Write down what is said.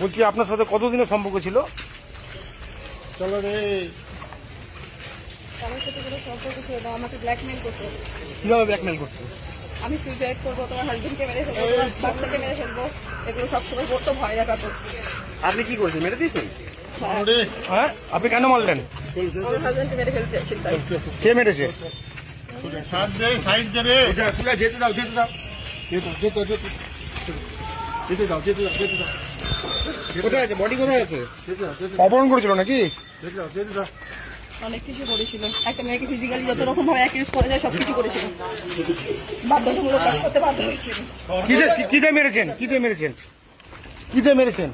বলছি আপনার সাথে কতদিনের সম্পর্ক ছিল? চলো রে। আমার সাথে কোনো সম্পর্ক ছিল না, আমাকে ব্ল্যাকমেল করতো। কিভাবে ব্ল্যাকমেল করতো? আমি সুইসাইড করবো, তোমার হাজবেন্ডকে মেরে ফেলবো, তোমার বাচ্চাকে মেরে ফেলবো, এগুলো সবসময় করতো, ভয় দেখাতো। আপনি কি করেছেন? মেরে দিয়েছেন? হ্যাঁ, হ্যাঁ, আপনি কেন মারলেন? আমার হাজবেন্ডকে মেরে ফেলতে চাইছিল তাই। কে মেরেছে? কোথায় আছে? বডি কোথায় আছে? অপহরণ করেছিল নাকি? অনেক কিছু করেছিল, একটা মেয়েকে ফিজিক্যালি যত রকম ভাবে অ্যাকিউজ করা যায় সবকিছু করেছিল, বাধ্যতামূলক কাজ করতে বাধ্য হয়েছিল। কি দিয়ে মেরেছেন? কি দিয়ে মেরেছেন?